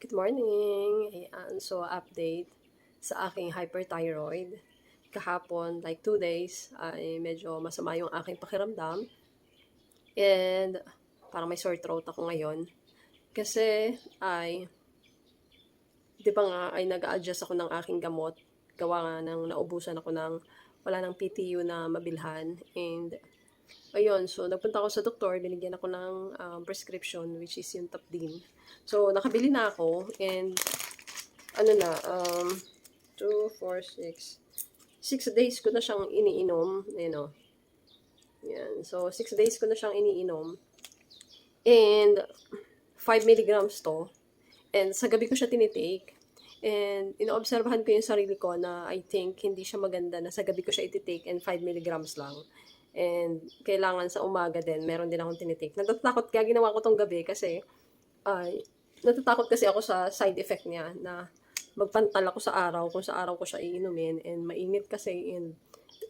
Good morning! Ayan, so update sa aking hyperthyroid. Kahapon, like 2 days, ay medyo masama yung aking pakiramdam. And parang may sore throat ako ngayon. Kasi di ba nga, ay nag-a-adjust ako ng aking gamot. Gawa nga ng naubusan ako ng wala ng PTU na mabilhan. And ayun, so nagpunta ako sa doktor, binigyan ako ng prescription, which is yung Tapdin. So nakabili na ako, and ano na, 2, 4, 6. 6 days ko na siyang iniinom. Ayan o. Yan. So, 6 days ko na siyang iniinom. And, 5 milligrams to. And, sa gabi ko siya tinitake. And, inoobserbahan ko yung sarili ko na I think hindi siya maganda na sa gabi ko siya ititake and 5 milligrams lang. And, kailangan sa umaga din, meron din akong tinitake. Natatakot kaya ginawa ko tong gabi kasi, natatakot kasi ako sa side effect niya na magpantal ako sa araw kung sa araw ko siya iinumin, and mainit kasi, and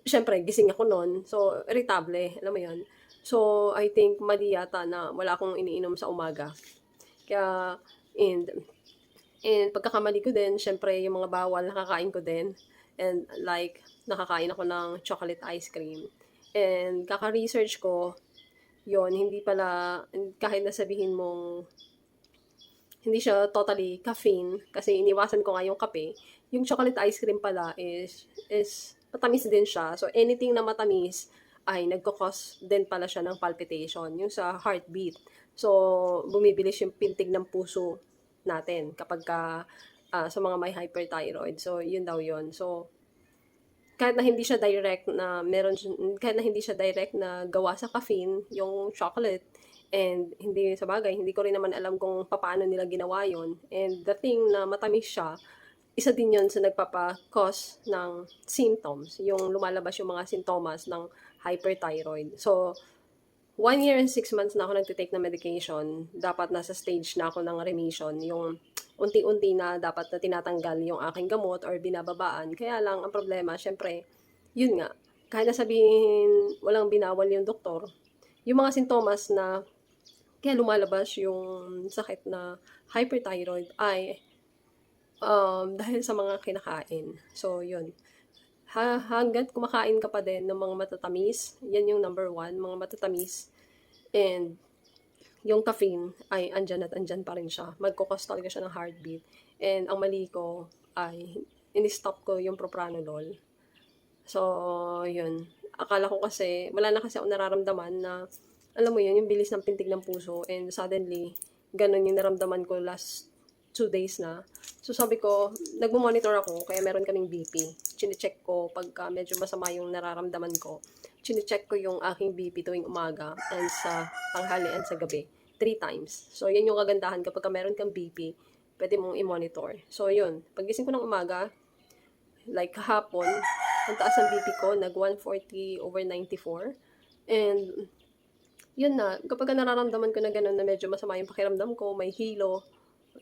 syempre gising ako noon, so irritable, alam mo yun. So I think mali yata na wala akong iniinom sa umaga. Kaya and pagkakamali ko din, syempre yung mga bawal nakakain ko din, and like nakakain ako ng chocolate ice cream. And kaka-research ko, yon hindi pala, kahit nasabihin mong hindi siya totally caffeine, kasi iniwasan ko nga yung kape, yung chocolate ice cream pala is matamis din siya. So, anything na matamis ay nagkakos din pala siya ng palpitation, yung sa heartbeat. So, bumibilis yung pintig ng puso natin kapag sa mga may hyperthyroid. So, yun daw yun. So, kahit na hindi siya direct na kahit na hindi siya direct na gawa sa caffeine, yung chocolate, and hindi sa bagay, hindi ko rin naman alam kung paano nila ginawa yon. And the thing na matamis siya, isa din yon sa nagpapa-cause ng symptoms, yung lumalabas yung mga sintomas ng hyperthyroid. So, 1 year and 6 months na ako nagtitake ng medication. Dapat nasa stage na ako ng remission, yung unti-unti na dapat na tinatanggal yung aking gamot or binababaan. Kaya lang, ang problema, syempre, yun nga, kahit na sabihin walang binawal yung doktor, yung mga sintomas na kaya lumalabas yung sakit na hyperthyroid ay dahil sa mga kinakain. So, yun. Hanggat kumakain ka pa din ng mga matatamis, yan yung number 1, mga matatamis. And yung caffeine ay andyan at andyan pa rin siya. Magkukos talaga siya ng heartbeat. And ang mali ko ay in-stop ko yung propranolol. So, yun. Akala ko kasi, wala na kasi ako nararamdaman na, alam mo yun, yung bilis ng pintig ng puso. And suddenly, ganun yung naramdaman ko last 2 days na. So sabi ko, nagmo-monitor ako, kaya meron kaming BP. Chine-check ko pagka medyo masama yung nararamdaman ko. Chine-check ko yung aking BP tuwing umaga and sa tanghali and sa gabi. 3 times. So yan yung kagandahan kapag meron kang BP, pwede mong i-monitor. So yun, pagising ko ng umaga, like kahapon, ang taas ng BP ko, nag 140/94. And yun na, kapag nararamdaman ko na gano'n na medyo masama yung pakiramdam ko, may hilo,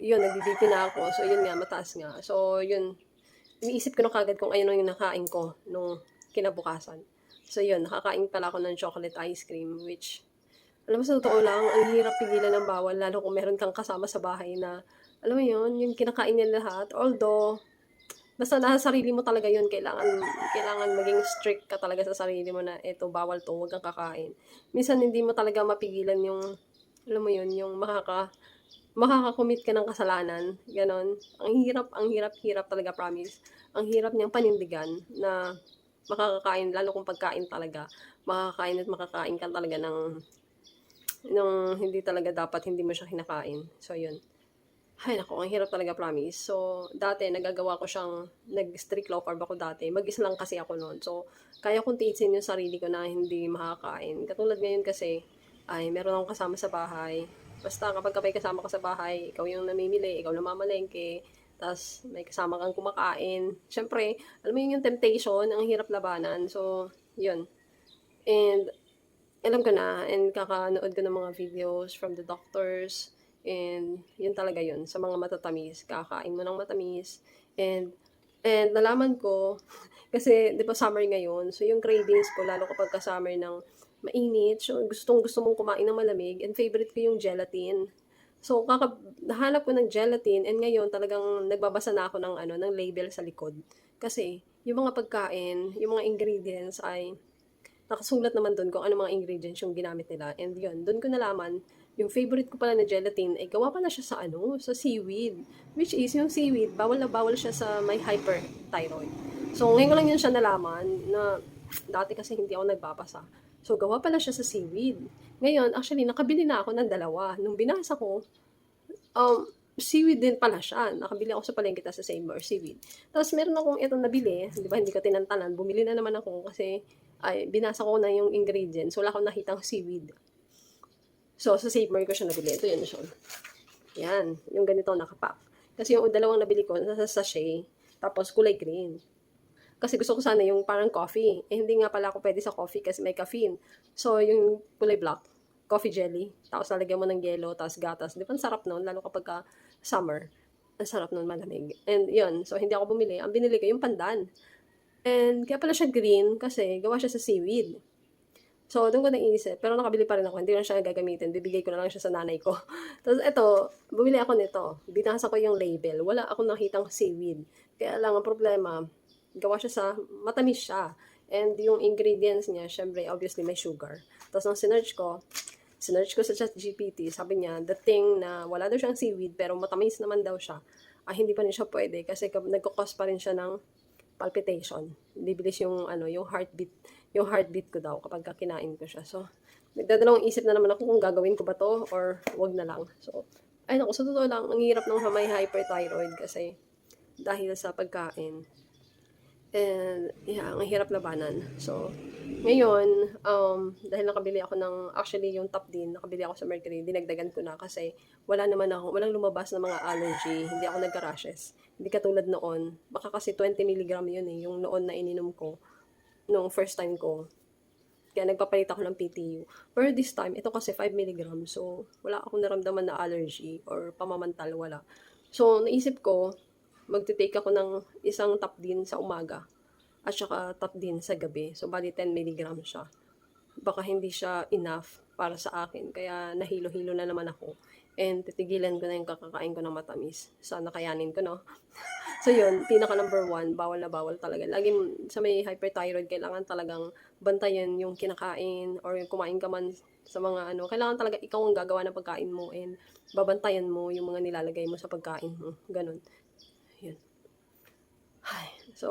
yun, nagbi-BP na ako. So, yun nga, mataas nga. So, yun, iniisip ko na kagad kung ano yung nakain ko nung kinabukasan. So, yun, nakakain pala ako ng chocolate ice cream, which, alam mo, sa totoo lang, ang hirap pigilan ng bawal, lalo kung meron kang kasama sa bahay na, alam mo yun, yung kinakain nila lahat. Although, basta nasa sarili mo talaga yun, kailangan maging strict ka talaga sa sarili mo na, eto, bawal to, huwag kang kakain. Minsan, hindi mo talaga mapigilan yung, alam mo yun, yung makaka-commit ka ng kasalanan, gano'n. Ang hirap talaga, promise. Ang hirap niyang panindigan na makakakain, lalo kung pagkain talaga. Makakain at makakain ka talaga ng hindi talaga dapat, hindi mo siya kinakain. So, yun. Ay, naku, ang hirap talaga, promise. So, dati, nagagawa ko siyang, nag-strict low carb ako dati. Mag-isa lang kasi ako noon. So, kaya kong tiisin yung sarili ko na hindi makakain. Katulad ngayon kasi, ay, meron akong kasama sa bahay. Basta kapag may kasama ka sa bahay, ikaw yung namimili, ikaw namamalengke, tapos may kasama kang kumakain. Siyempre, alam mo yun yung temptation, ang hirap labanan. So, yun. And, alam ko na, and kakanood ko ng mga videos from the doctors, and yun talaga yun, sa mga matatamis, kakain mo ng matamis, and nalaman ko, kasi di ba summer ngayon, so yung cravings ko, lalo kapag ka-summer ng mainit, so gusto mong kumain ng malamig, and favorite ko yung gelatin. So, nahanap ko ng gelatin and ngayon talagang nagbabasa na ako ng ano, ng label sa likod. Kasi yung mga pagkain, yung mga ingredients ay nakasulat naman dun kung ano mga ingredients yung ginamit nila. And yun, dun ko nalaman, yung favorite ko pala na gelatin ay gawa pala siya sa ano, sa seaweed. Which is, yung seaweed, bawal na bawal siya sa may hyperthyroid. So, ngayon ko lang yun siya nalaman na dati kasi hindi ako nagbabasa. So, gawa pala siya sa seaweed. Ngayon, actually, nakabili na ako ng dalawa. Nung binasa ko, seaweed din pala siya. Nakabili ako sa palengke sa Seymour, seaweed. Tapos meron akong itong nabili, di ba, hindi ko tinantanan. Bumili na naman ako kasi ay, binasa ko na yung ingredients. Wala akong nakitang seaweed. So, sa Seymour ko siya nabili. Ito yun siya. Yan, yung ganito nakapack. Kasi yung dalawang nabili ko, nasa sachet, tapos kulay green. Kasi gusto ko sana yung parang coffee. Eh, hindi nga pala ako pwede sa coffee kasi may caffeine. So, yung kulay black, coffee jelly. Tapos lalagyan mo ng yelo, tapos gatas. Di ba, ang sarap nun, lalo kapag summer. Ang sarap nun, malamig. And yun, so hindi ako bumili. Ang binili ko yung pandan. And kaya pala siya green kasi gawa siya sa seaweed. So, doon ko naisip. Pero nakabili pa rin ako. Hindi ko na siya gagamitin. Bibigay ko na lang siya sa nanay ko. Tapos ito, bumili ako nito. Binasa ko yung label. Wala akong nakitang seaweed. Kaya lang, ang problema, gawa siya sa, matamis siya. And yung ingredients niya, syempre, obviously, may sugar. Tapos nung sinearch ko sa ChatGPT, sabi niya, the thing na wala daw siyang seaweed, pero matamis naman daw siya, hindi pa rin siya pwede kasi nagkakos pa rin siya ng palpitation. Bibilis yung ano, yung heartbeat ko daw kapag kinain ko siya. So, nagdadalawang isip na naman ako kung gagawin ko ba to or wag na lang. So, ay naku, sa totoo lang, ang hirap ng may hyperthyroid kasi dahil sa pagkain. And, yeah, ang hirap labanan. So, ngayon, dahil nakabili ako actually yung top din, nakabili ako sa Mercury, dinagdagan ko na kasi walang lumabas na mga allergy, hindi ako nagka-rashes. Hindi katulad noon, baka kasi 20 milligram yun eh, yung noon na ininom ko, nung first time ko. Kaya nagpapalit ako ng PTU. Pero this time, ito kasi 5 milligram, so wala akong naramdaman na allergy or pamamantal, wala. So, naisip ko, magte-take ako ng isang top din sa umaga at saka top din sa gabi. So, bali 10 mg siya. Baka hindi siya enough para sa akin. Kaya nahilo-hilo na naman ako. And titigilan ko na yung kakakain ko ng matamis. Sana kayanin ko, no? So, yun, pinaka number 1, bawal na bawal talaga. Lagi sa may hyperthyroid, kailangan talagang bantayan yung kinakain or kumain ka man sa mga ano. Kailangan talaga ikaw ang gagawa ng pagkain mo and babantayan mo yung mga nilalagay mo sa pagkain mo. Ganun. Yun. Ay, so,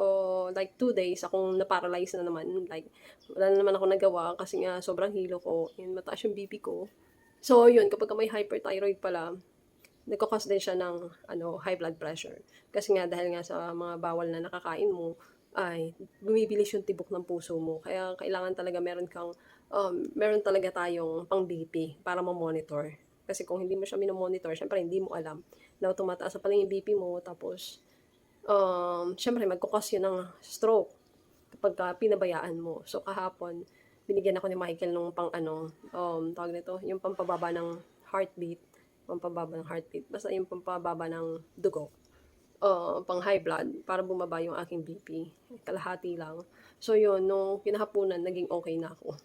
like 2 days, akong na-paralyze na naman. Like, wala na naman ako nagawa kasi nga sobrang hilo ko and mataas yung BP ko. So, yun, kapag may hyperthyroid pala, nagkakos din siya ng high blood pressure. Kasi nga, dahil nga sa mga bawal na nakakain mo, ay bumibilis yung tibok ng puso mo. Kaya kailangan talaga meron talaga tayong pang BP para ma-monitor. Kasi kung hindi mo siya minomonitor, syempre hindi mo alam na tumataas sa pala yung BP mo, tapos syempre magkukos yun ng stroke kapag pinabayaan mo. So, kahapon, binigyan ako ni Michael nung tawag nito, yung pampababa ng heartbeat, basta yung pampababa ng dugo, pang high blood, para bumaba yung aking BP. Kalahati lang. So, yun, nung kinahapunan, naging okay na ako.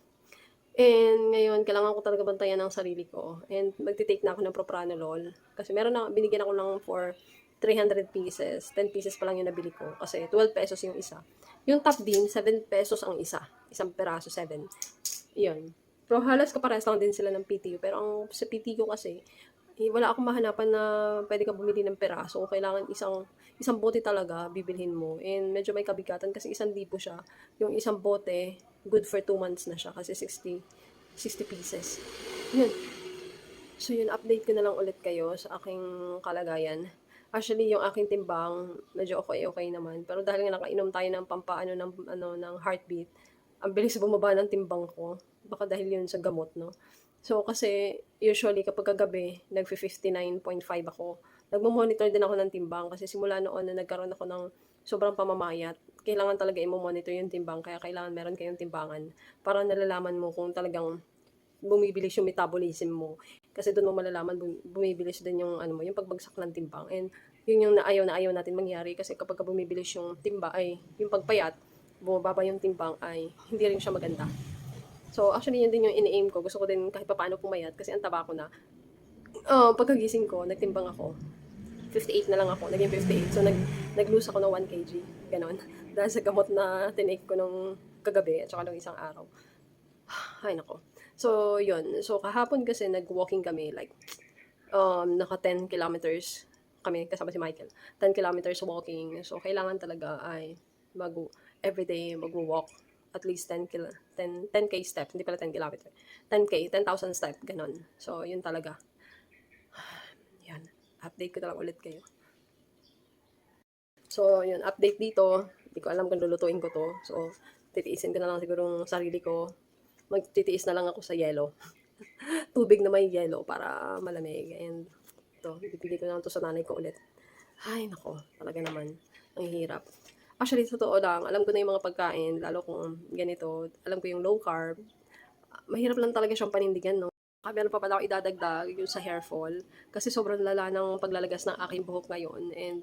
And ngayon, kailangan ko talaga bantayan ang sarili ko. And magti-take na ako ng propranolol. Kasi binigyan ako lang for 300 pieces. 10 pieces pa lang yung nabili ko. Kasi 12 pesos yung isa. Yung top din, 7 pesos ang isa. Isang peraso, 7. Yun. Pero halos kaparehas lang din sila ng PTU. Pero sa PTU kasi, wala akong mahanapan na pwede ka bumili ng peraso. Kailangan isang bote talaga bibilhin mo. And medyo may kabigatan kasi 1,000 siya. Yung isang bote, good for 2 months na siya kasi 60 pieces. Yun. So yun, update ko na lang ulit kayo sa aking kalagayan. Actually, yung aking timbang, medyo okay naman. Pero dahil nga nakainom tayo ng ng heartbeat, ang bilis bumaba ng timbang ko. Baka dahil yun sa gamot, no? So, kasi usually kapag kagabi, nag-59.5 ako. Nagmo-monitor din ako ng timbang kasi simula noon na nagkaroon ako ng sobrang pamamayat, kailangan talaga i-monitor yung timbang. Kaya kailangan meron kayong timbangan para nalalaman mo kung talagang bumibilis yung metabolism mo. Kasi doon mo malalaman bumibilis din yung yung pagbagsak ng timbang. And yun yung ayaw natin mangyari kasi kapag bumibilis yung yung pagpayat, bumababa yung timbang ay hindi rin siya maganda. So, actually, yun din yung ini-aim ko. Gusto ko din kahit paano pumayat kasi ang taba ko na. Pagkagising ko, nagtimbang ako. 58 na lang ako, naging 58. So, nag-lose ako ng 1 kg, ganon. Dahil sa gamot na tinake ko nung kagabi at saka nung isang araw. Ay, nako. So, yun. So, kahapon kasi nag-walking kami, like, naka 10 kilometers kami, kasama si Michael. 10 kilometers walking. So, kailangan talaga ay everyday mag-walk at least 10K step, hindi pala 10 kilometer. 10K, 10,000 step, ganon. So, yun talaga. Yan. Update ko na lang ulit kayo. So, yun. Update dito. Hindi ko alam kung lulutuin ko to. So, titiisin ko na lang siguro yung sarili ko. Magtitiis na lang ako sa yelo. Tubig na may yelo para malamig. And ito, ibibigay ko na lang to sa nanay ko ulit. Ay, nako. Talaga naman. Ang hirap. Actually, totoo lang. Alam ko na yung mga pagkain. Lalo kung ganito. Alam ko yung low carb. Mahirap lang talaga siyang panindigan, no? Meron pa pala ako idadagdag yung sa hair fall. Kasi sobrang lala ng paglalagas ng aking buhok ngayon. And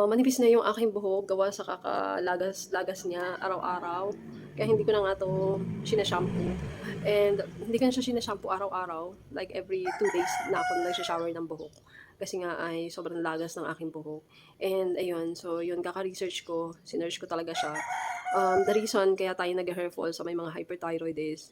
manipis na yung aking buhok gawa sa kakalagas-lagas niya araw-araw. Kaya hindi ko na nga to sinashampoo. And hindi ko na siya sinashampoo araw-araw. Like every 2 days na ako nagsha-shower ng buhok. Kasi nga ay sobrang lagas ng aking buhok. And ayun, so yun, kaka-research ko, sinearch ko talaga siya. The reason kaya tayo nag-hair fall sa may mga hyperthyroid is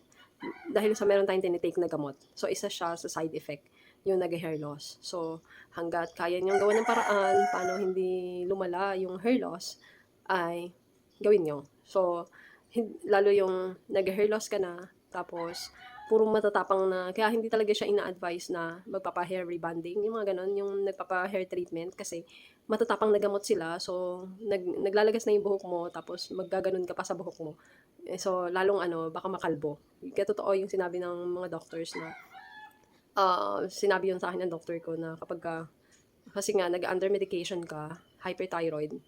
dahil sa meron tayong tinitake na gamot. So, isa siya sa side effect, yung nag-hair loss. So, hanggat kaya niyong gawan ng paraan paano hindi lumala yung hair loss, ay gawin niyo. So, lalo yung nag-hair loss ka na, tapos, puro matatapang na, kaya hindi talaga siya ina-advise na magpapa-hair rebonding, yung mga ganon, yung nagpapa-hair treatment, kasi matatapang na gamot sila, so, naglalagas na yung buhok mo, tapos maggaganon ka pa sa buhok mo. So, lalong baka makalbo. Kaya totoo yung sinabi ng mga doctors na, sinabi yun sa akin ng doctor ko na kasi nga, nag-under medication ka, hyperthyroid,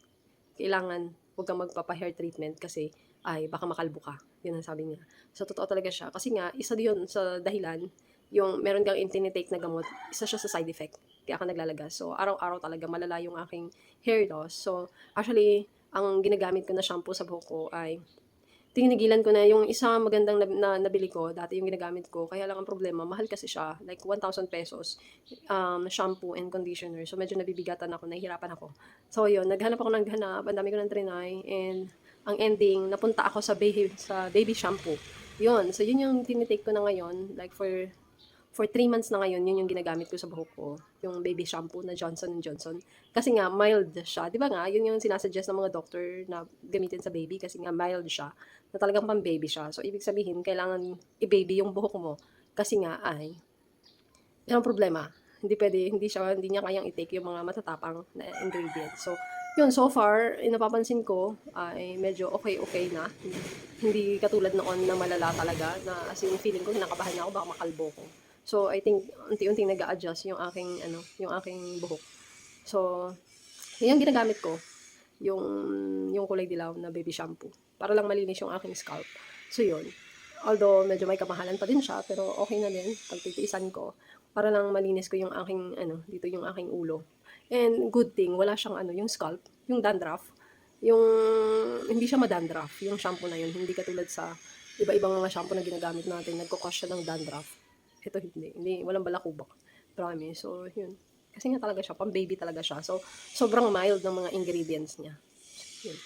kailangan huwag kang magpapa-hair treatment kasi ay baka makalbo ka. Yun ang sabi niya. So, totoo talaga siya. Kasi nga, isa yun sa dahilan, yung meron kang tinitake na gamot, isa siya sa side effect. Kaya ka naglalagas. So, araw-araw talaga malala yung aking hair loss. So, actually, ang ginagamit ko na shampoo sa buhok ko ay tinigilan ko na yung isa magandang nabili ko, dati yung ginagamit ko. Kaya lang ang problema, mahal kasi siya. Like 1,000 pesos, shampoo and conditioner. So, medyo nabibigatan ako, nahihirapan ako. So, yun, naghanap ako ng hanap, ang dami ko ng trinay, and ang ending, napunta ako sa baby shampoo. Yun, so yun yung tinitake ko na ngayon, like for 3 months na ngayon, yun yung ginagamit ko sa buhok ko. Yung baby shampoo na Johnson & Johnson. Kasi nga, mild siya. Di ba nga, yun yung sinasuggest ng mga doctor na gamitin sa baby kasi nga mild siya. Na talagang pang-baby siya. So, ibig sabihin, kailangan i-baby yung buhok mo. Kasi nga ay, yan ang problema. Hindi niya kayang i-take yung mga matatapang na ingredients. So, yun, so far, napapansin ko ay medyo okay na. Hindi katulad noon na malala talaga na as in feeling ko kinakabahan na ako baka makalbo ko. So, I think unti-unting nag-a-adjust yung aking buhok. So, yun yung ginagamit ko. Yung kulay dilaw na baby shampoo. Para lang malinis yung aking scalp. So, yun. Although, medyo may kamahalan pa din siya, pero okay na din. Pagtitiisan ko. Para lang malinis ko yung aking, dito yung aking ulo. And good thing, wala siyang yung scalp, yung dandruff. Yung, hindi siya madandruff, yung shampoo na yun. Hindi katulad sa iba-ibang mga shampoo na ginagamit natin, nagkukos siya ng dandruff. Ito hindi, walang balakubak. Promise. So, yun. Kasi nga talaga siya, pang baby talaga siya. So, sobrang mild ng mga ingredients niya. Yun.